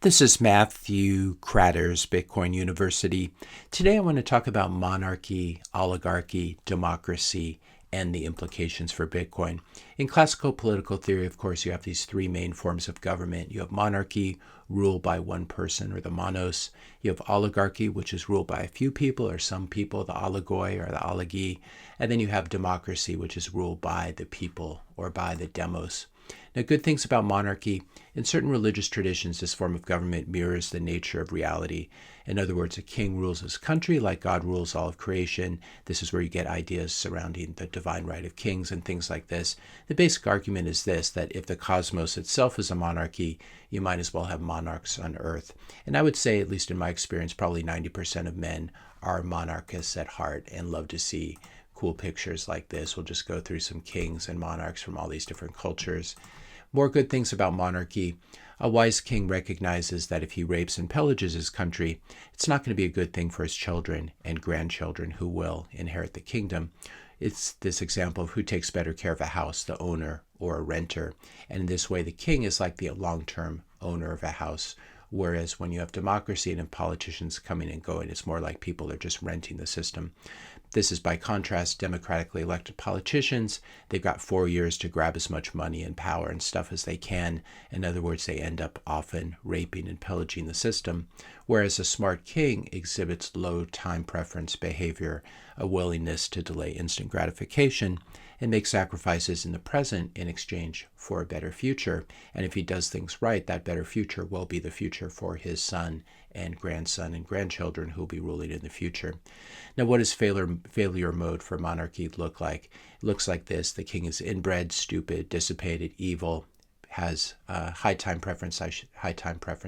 This is Matthew Kratters, Bitcoin University. Today I want to talk about monarchy, oligarchy, democracy, and the implications for Bitcoin. In classical political theory, of course, you have these three main forms of government. You have monarchy, ruled by one person or the monos. You have oligarchy, which is ruled by a few people or some people, the oligoi or the oligarchy. And then you have democracy, which is ruled by the people or by the demos. Now, good things about monarchy. In certain religious traditions, this form of government mirrors the nature of reality. In other words, a king rules his country like God rules all of creation. This is where you get ideas surrounding the divine right of kings and things like this. The basic argument is this, that if the cosmos itself is a monarchy, you might as well have monarchs on earth. And I would say, at least in my experience, probably 90% of men are monarchists at heart and love to see cool pictures like this. We'll just go through some kings and monarchs from all these different cultures. More good things about monarchy. A wise king recognizes that if he rapes and pillages his country, it's not going to be a good thing for his children and grandchildren who will inherit the kingdom. It's this example of who takes better care of a house, the owner or a renter. And in this way, the king is like the long-term owner of a house. Whereas when you have democracy and politicians coming and going, it's more like people are just renting the system. This is by contrast, democratically elected politicians. They've got 4 years to grab as much money and power and stuff as they can. In other words, they end up often raping and pillaging the system. Whereas a smart king exhibits low time preference behavior, a willingness to delay instant gratification, and make sacrifices in the present in exchange for a better future. And if he does things right, that better future will be the future for his son and grandson and grandchildren who will be ruling in the future. Now, what does failure mode for monarchy look like? It looks like this. The king is inbred, stupid, dissipated, evil, has high time preference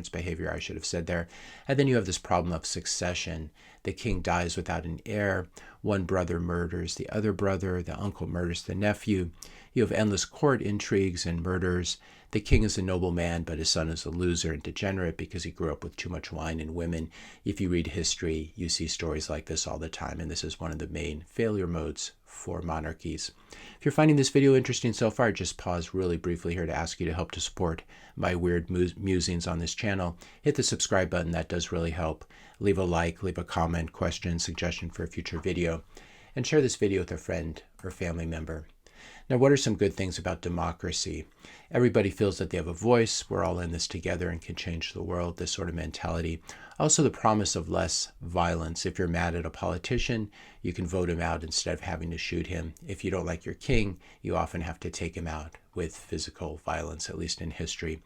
behavior, I should have said there. And then you have this problem of succession. The king dies without an heir. One brother murders the other brother. The uncle murders the nephew. You have endless court intrigues and murders. The king is a noble man, but his son is a loser and degenerate because he grew up with too much wine and women. If you read history, you see stories like this all the time, and this is one of the main failure modes for monarchies. If you're finding this video interesting so far, just pause really briefly here to ask you to help to support my weird musings on this channel. Hit the subscribe button, that does really help. Leave a like, leave a comment, question, suggestion for a future video, and share this video with a friend or family member. Now, what are some good things about democracy? Everybody feels that they have a voice. We're all in this together and can change the world, this sort of mentality. Also, the promise of less violence. If you're mad at a politician, you can vote him out instead of having to shoot him. If you don't like your king, you often have to take him out with physical violence, at least in history.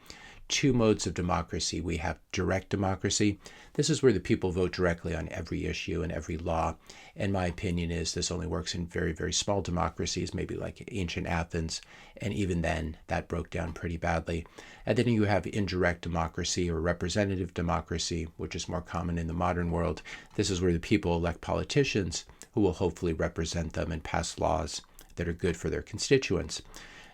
Two modes of democracy. We have direct democracy. This is where the people vote directly on every issue and every law. And my opinion is this only works in very, very small democracies, maybe like ancient Athens. And even then, that broke down pretty badly. And then you have indirect democracy or representative democracy, which is more common in the modern world. This is where the people elect politicians who will hopefully represent them and pass laws that are good for their constituents.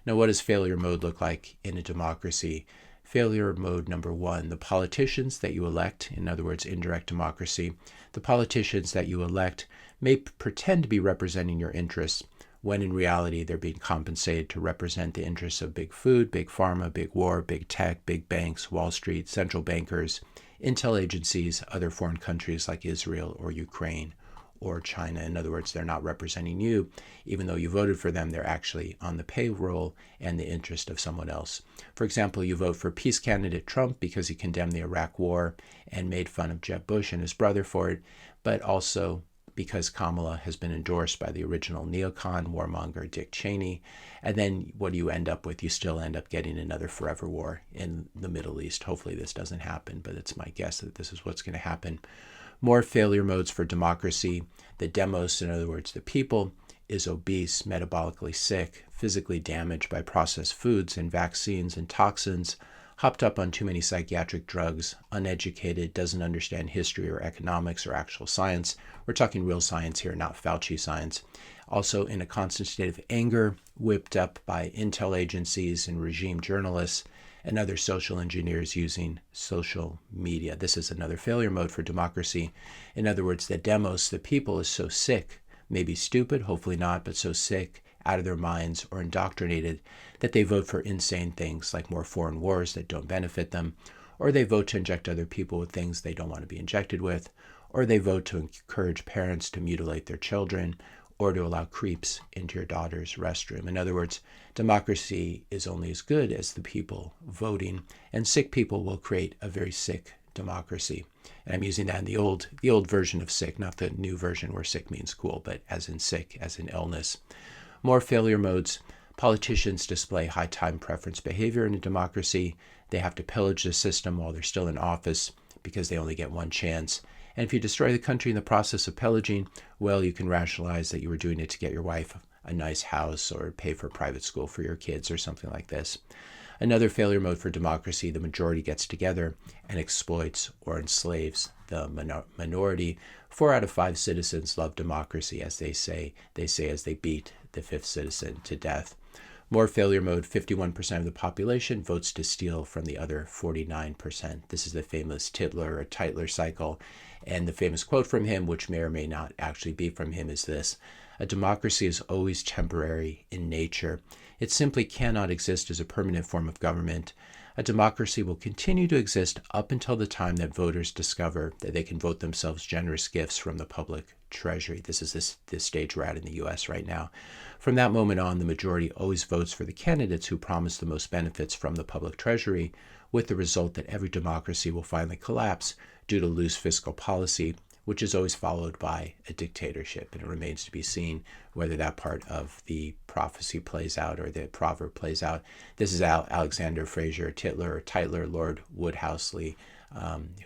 Now, what does failure mode look like in a democracy? Failure mode number one, the politicians that you elect, in other words, indirect democracy, the politicians that you elect may pretend to be representing your interests when in reality they're being compensated to represent the interests of big food, big pharma, big war, big tech, big banks, Wall Street, central bankers, intel agencies, other foreign countries like Israel or Ukraine or China. In other words, they're not representing you. Even though you voted for them, they're actually on the payroll and the interest of someone else. For example, you vote for peace candidate Trump because he condemned the Iraq War and made fun of Jeb Bush and his brother for it, but also because Kamala has been endorsed by the original neocon warmonger Dick Cheney. And then what do you end up with? You still end up getting another forever war in the Middle East. Hopefully this doesn't happen, but it's my guess that this is what's going to happen. More failure modes for democracy. The demos, in other words, the people, is obese, metabolically sick, physically damaged by processed foods and vaccines and toxins, hopped up on too many psychiatric drugs, uneducated, doesn't understand history or economics or actual science. We're talking real science here, not Fauci science. Also in a constant state of anger, whipped up by intel agencies and regime journalists and other social engineers using social media. This is another failure mode for democracy. In other words, the demos, the people, is so sick, maybe stupid, hopefully not, but so sick, out of their minds or indoctrinated that they vote for insane things like more foreign wars that don't benefit them, or they vote to inject other people with things they don't want to be injected with, or they vote to encourage parents to mutilate their children, or to allow creeps into your daughter's restroom. In other words, democracy is only as good as the people voting, and sick people will create a very sick democracy. And I'm using that in the old version of sick, not the new version where sick means cool, but as in sick, as in illness. More failure modes. Politicians display high time preference behavior in a democracy. They have to pillage the system while they're still in office because they only get one chance. And if you destroy the country in the process of pillaging, well, you can rationalize that you were doing it to get your wife a nice house or pay for private school for your kids or something like this. Another failure mode for democracy, the majority gets together and exploits or enslaves the minority. 4 out of 5 citizens love democracy, as they say as they beat the 5th citizen to death. More failure mode, 51% of the population votes to steal from the other 49%. This is the famous Tytler or Tytler cycle. And the famous quote from him, which may or may not actually be from him, is this: "A democracy is always temporary in nature. It simply cannot exist as a permanent form of government. A democracy will continue to exist up until the time that voters discover that they can vote themselves generous gifts from the public treasury." This is this stage we're at in the U.S. right now. From that moment on, the majority always votes for the candidates who promise the most benefits from the public treasury, with the result that every democracy will finally collapse due to loose fiscal policy, which is always followed by a dictatorship. And it remains to be seen whether that part of the prophecy plays out or the proverb plays out. This is Alexander Fraser, Tytler, Lord Woodhouseley,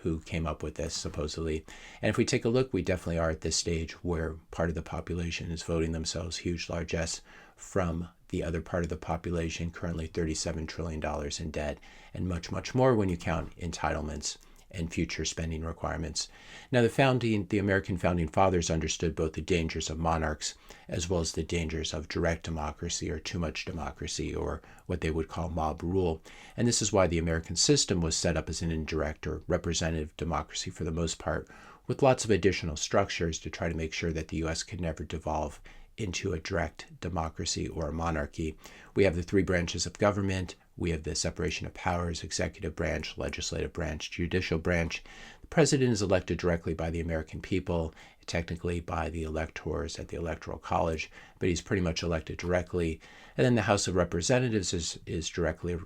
who came up with this, supposedly. And if we take a look, we definitely are at this stage where part of the population is voting themselves huge largesse from the other part of the population, currently $37 trillion in debt, and much, much more when you count entitlements and future spending requirements. Now, the American founding fathers understood both the dangers of monarchs as well as the dangers of direct democracy or too much democracy, or what they would call mob rule. And this is why the American system was set up as an indirect or representative democracy for the most part, with lots of additional structures to try to make sure that the U.S. could never devolve into a direct democracy or a monarchy. We have the 3 branches of government. We have the separation of powers: executive branch, legislative branch, judicial branch. The president is elected directly by the American people, technically by the electors at the Electoral College, but he's pretty much elected directly. And then the House of Representatives is directly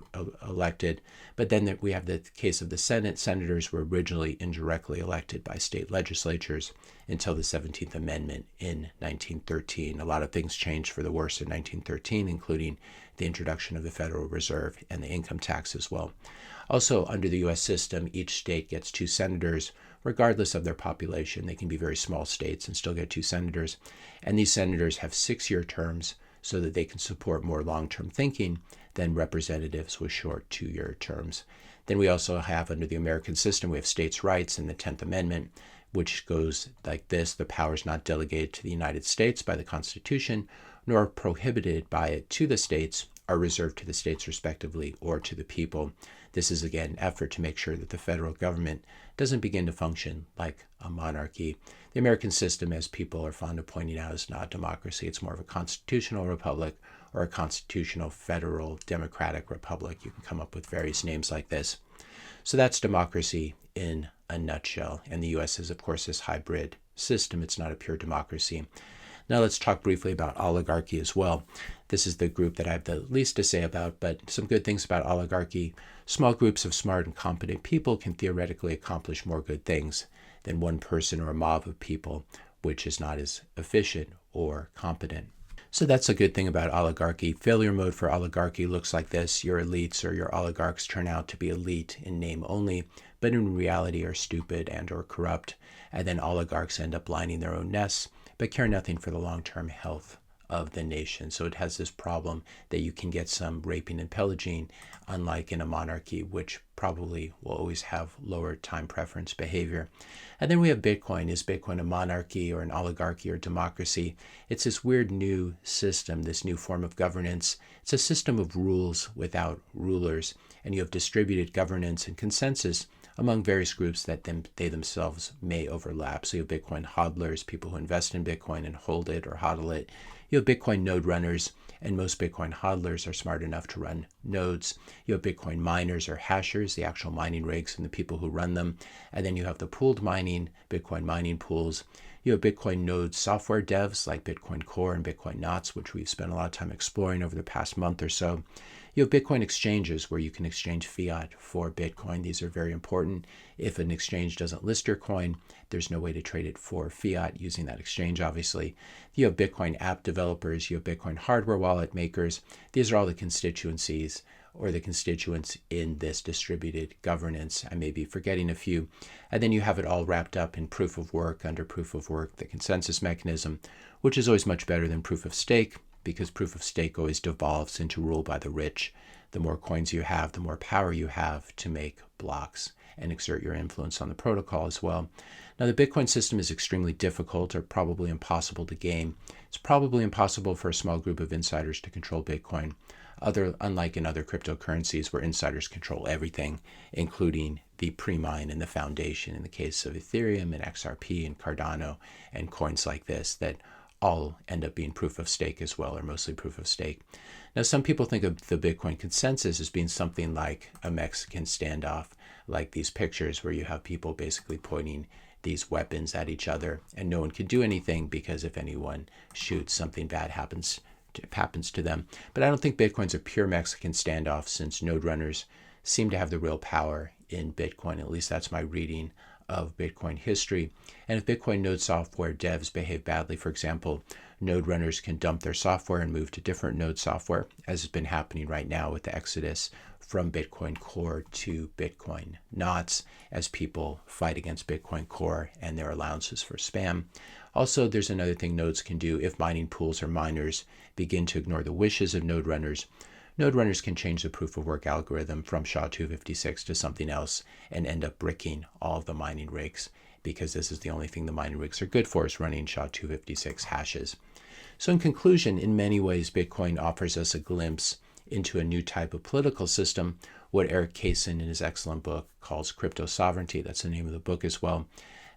elected. But then we have the case of the Senate. Senators were originally indirectly elected by state legislatures until the 17th Amendment in 1913. A lot of things changed for the worse in 1913, including the introduction of the Federal Reserve and the income tax as well. Also, under the U.S. system, each state gets 2 senators, regardless of their population. They can be very small states and still get 2 senators. And these senators have 6-year terms so that they can support more long-term thinking than representatives with short 2-year terms. Then we also have, under the American system, we have states' rights in the 10th Amendment, which goes like this: the powers not delegated to the United States by the Constitution, nor prohibited by it to the states, are reserved to the states respectively or to the people. This is, again, an effort to make sure that the federal government doesn't begin to function like a monarchy. The American system, as people are fond of pointing out, is not a democracy. It's more of a constitutional republic or a constitutional federal democratic republic. You can come up with various names like this. So that's democracy in a nutshell. And the U.S. is, of course, this hybrid system. It's not a pure democracy. Now let's talk briefly about oligarchy as well. This is the group that I have the least to say about, but some good things about oligarchy. Small groups of smart and competent people can theoretically accomplish more good things than one person or a mob of people, which is not as efficient or competent. So that's a good thing about oligarchy. Failure mode for oligarchy looks like this: your elites or your oligarchs turn out to be elite in name only, but in reality are stupid and or corrupt. And then oligarchs end up lining their own nests, but care nothing for the long-term health of the nation. So it has this problem that you can get some raping and pillaging, unlike in a monarchy, which probably will always have lower time preference behavior. And then we have Bitcoin. Is Bitcoin a monarchy or an oligarchy or democracy? It's this weird new system, this new form of governance. It's a system of rules without rulers, and you have distributed governance and consensus among various groups that they themselves may overlap. So you have Bitcoin hodlers, people who invest in Bitcoin and hold it or hodl it. You have Bitcoin node runners, and most Bitcoin hodlers are smart enough to run nodes. You have Bitcoin miners or hashers, the actual mining rigs and the people who run them. And then you have the pooled mining, Bitcoin mining pools. You have Bitcoin node software devs like Bitcoin Core and Bitcoin Knots, which we've spent a lot of time exploring over the past month or so. You have Bitcoin exchanges where you can exchange fiat for Bitcoin. These are very important. If an exchange doesn't list your coin, there's no way to trade it for fiat using that exchange, obviously. You have Bitcoin app developers. You have Bitcoin hardware wallet makers. These are all the constituencies or the constituents in this distributed governance. I may be forgetting a few. And then you have it all wrapped up in proof of work, under proof of work, the consensus mechanism, which is always much better than proof of stake, because proof of stake always devolves into rule by the rich. The more coins you have, the more power you have to make blocks and exert your influence on the protocol as well. Now, the Bitcoin system is extremely difficult or probably impossible to game. It's probably impossible for a small group of insiders to control Bitcoin, unlike in other cryptocurrencies where insiders control everything, including the pre-mine and the foundation in the case of Ethereum and XRP and Cardano and coins like this that all end up being proof of stake as well, or mostly proof of stake. Now, some people think of the Bitcoin consensus as being something like a Mexican standoff, like these pictures where you have people basically pointing these weapons at each other and no one can do anything because if anyone shoots, something bad happens to them. But I don't think Bitcoin's a pure Mexican standoff, since node runners seem to have the real power in Bitcoin. At least that's my reading of Bitcoin history. And if Bitcoin node software devs behave badly, for example, node runners can dump their software and move to different node software, as has been happening right now with the exodus from Bitcoin Core to Bitcoin Knots as people fight against Bitcoin Core and their allowances for spam. Also, there's another thing nodes can do. If mining pools or miners begin to ignore the wishes of node runners can change the proof of work algorithm from SHA-256 to something else and end up bricking all of the mining rigs, because this is the only thing the mining rigs are good for, is running SHA-256 hashes. So in conclusion, in many ways, Bitcoin offers us a glimpse into a new type of political system, what Eric Kaysen in his excellent book calls crypto sovereignty. That's the name of the book as well.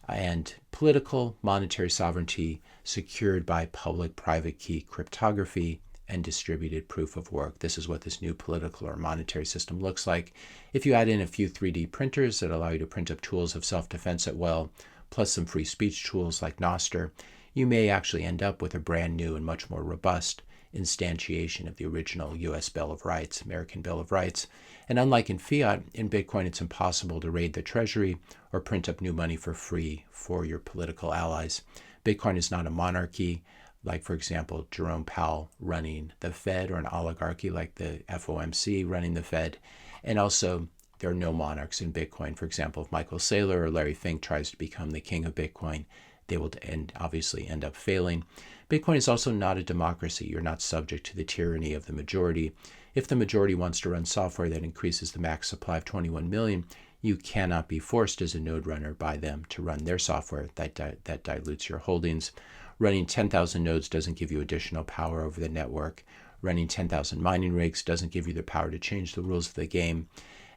And political monetary sovereignty secured by public-private key cryptography and distributed proof of work. This is what this new political or monetary system looks like. If you add in a few 3D printers that allow you to print up tools of self-defense at will, plus some free speech tools like Nostr, you may actually end up with a brand new and much more robust instantiation of the original U.S. Bill of Rights, American Bill of Rights. And unlike in fiat, in Bitcoin, it's impossible to raid the treasury or print up new money for free for your political allies. Bitcoin is not a monarchy, like, for example, Jerome Powell running the Fed, or an oligarchy like the FOMC running the Fed. And also, there are no monarchs in Bitcoin. For example, if Michael Saylor or Larry Fink tries to become the king of Bitcoin, they will obviously end up failing. Bitcoin is also not a democracy. You're not subject to the tyranny of the majority. If the majority wants to run software that increases the max supply of 21 million, you cannot be forced as a node runner by them to run their software. That dilutes your holdings. Running 10,000 nodes doesn't give you additional power over the network. Running 10,000 mining rigs doesn't give you the power to change the rules of the game.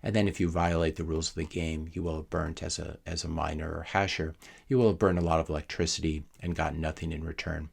And then if you violate the rules of the game, you will have burnt as a miner or hasher. You will have burned a lot of electricity and gotten nothing in return.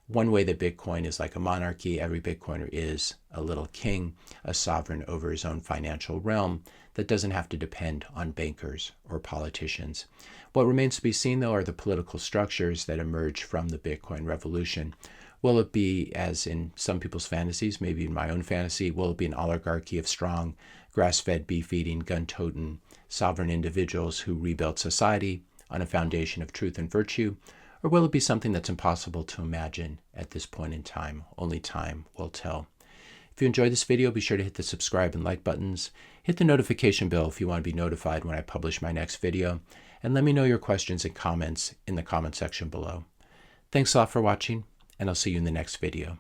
One way that Bitcoin is like a monarchy, every Bitcoiner is a little king, a sovereign over his own financial realm that doesn't have to depend on bankers or politicians. What remains to be seen, though, are the political structures that emerge from the Bitcoin revolution. Will it be, as in some people's fantasies, maybe in my own fantasy, will it be an oligarchy of strong, grass-fed, beef-eating, gun-toting, sovereign individuals who rebuild society on a foundation of truth and virtue? Or will it be something that's impossible to imagine at this point in time? Only time will tell. If you enjoyed this video, be sure to hit the subscribe and like buttons. Hit the notification bell if you want to be notified when I publish my next video. And let me know your questions and comments in the comment section below. Thanks a lot for watching, and I'll see you in the next video.